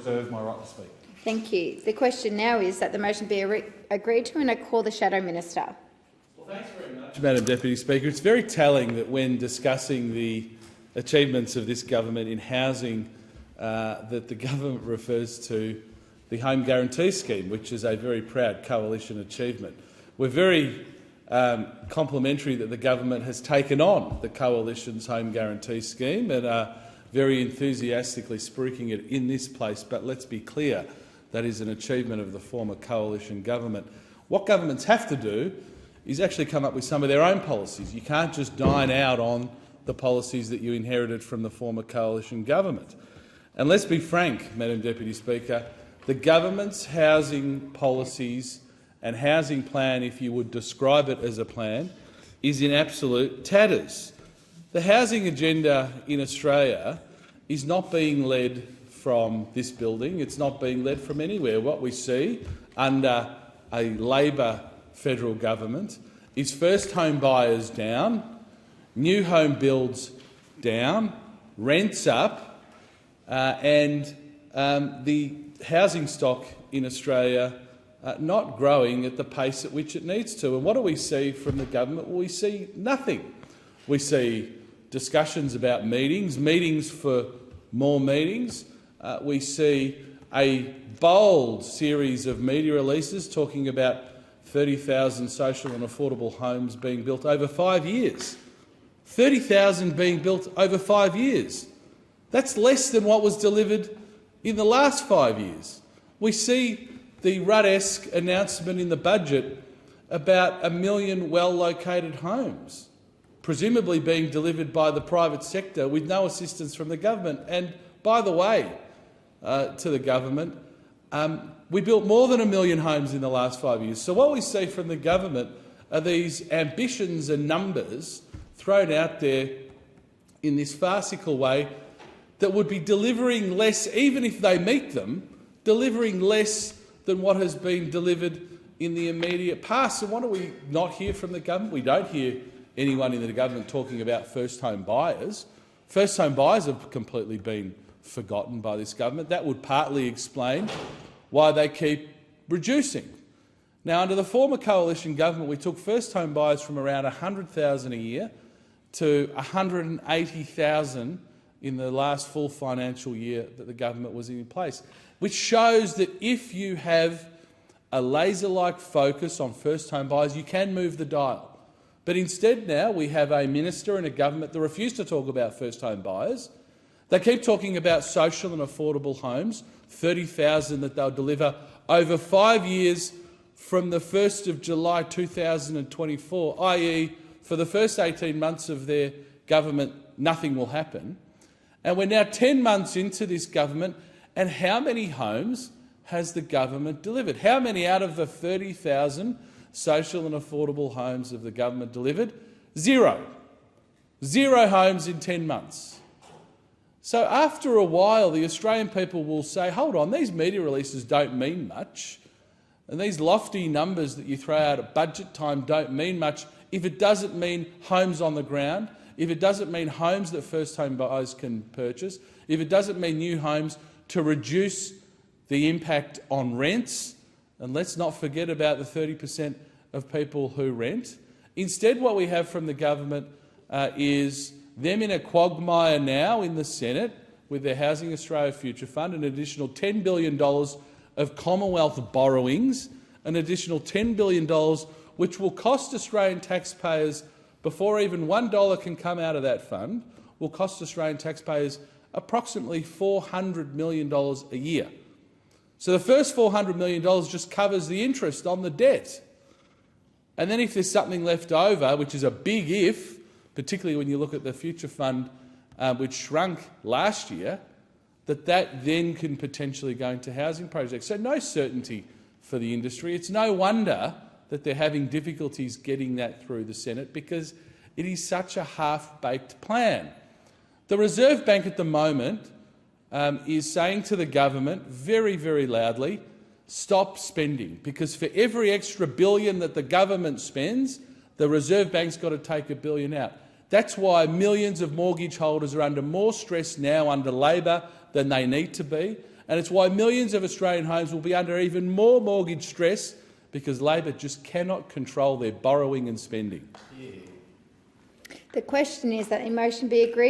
reserve my right to speak. Thank you. The question now is that the motion be agreed to, and I call the Shadow Minister. Well, thanks very much, Madam Deputy Speaker. It's very telling that when discussing the achievements of this government in housing, that the government refers to the Home Guarantee Scheme, which is a very proud coalition achievement. We're very complimentary that the government has taken on the coalition's Home Guarantee Scheme and are very enthusiastically spruiking it in this place. But let's be clear, that is an achievement of the former coalition government. What governments have to do is actually come up with some of their own policies. You can't just dine out on the policies that you inherited from the former coalition government. And let's be frank, Madam Deputy Speaker, the government's housing policies and housing plan, if you would describe it as a plan, is in absolute tatters. The housing agenda in Australia is not being led from this building. It's not being led from anywhere. What we see under a Labor federal government is first home buyers down, new home builds down, rents up, and the housing stock in Australia not growing at the pace at which it needs to. And what do we see from the government? Well, we see nothing. We see discussions about meetings for more meetings. We see a bold series of media releases talking about 30,000 social and affordable homes being built over 5 years. 30,000 being built over 5 years. That's less than what was delivered in the last 5 years. We see the Rudd-esque announcement in the budget about 1 million well-located homes, presumably being delivered by the private sector with no assistance from the government. And by the way, to the government, we built more than 1 million homes in the last 5 years. So what we see from the government are these ambitions and numbers thrown out there in this farcical way that would be delivering less, even if they meet them, delivering less than what has been delivered in the immediate past. And what do we not hear from the government? We don't hear anyone in the government talking about first home buyers. First home buyers have completely been forgotten by this government. That would partly explain why they keep reducing. Now, under the former coalition government, we took first home buyers from around 100,000 a year to 180,000 in the last full financial year that the government was in place, which shows that if you have a laser-like focus on first home buyers, you can move the dial. But instead now we have a minister and a government that refuse to talk about first home buyers. They keep talking about social and affordable homes, 30,000 that they'll deliver over 5 years from the 1st of July 2024, i.e. for the first 18 months of their government, nothing will happen. And we're now 10 months into this government, and how many homes has the government delivered? How many out of the 30,000 social and affordable homes have the government delivered? Zero. 0 homes in 10 months. So after a while, the Australian people will say, hold on, these media releases don't mean much, and these lofty numbers that you throw out at budget time don't mean much if it doesn't mean homes on the ground, if it doesn't mean homes that first home buyers can purchase, if it doesn't mean new homes to reduce the impact on rents, and let's not forget about the 30% of people who rent. Instead, what we have from the government is them in a quagmire now in the Senate with their Housing Australia Future Fund, an additional $10 billion of Commonwealth borrowings, an additional $10 billion which will cost Australian taxpayers, before even $1 can come out of that fund, will cost Australian taxpayers approximately $400 million a year. So the first $400 million just covers the interest on the debt. And then if there's something left over, which is a big if, particularly when you look at the Future Fund, which shrunk last year, that then can potentially go into housing projects. So no certainty for the industry. It's no wonder that they're having difficulties getting that through the Senate, because it is such a half-baked plan. The Reserve Bank at the moment is saying to the government very, very loudly, stop spending, because for every extra billion that the government spends, the Reserve Bank's got to take $1 billion out. That's why millions of mortgage holders are under more stress now under Labor than they need to be, and it's why millions of Australian homes will be under even more mortgage stress because Labor just cannot control their borrowing and spending. The question is that a motion be agreed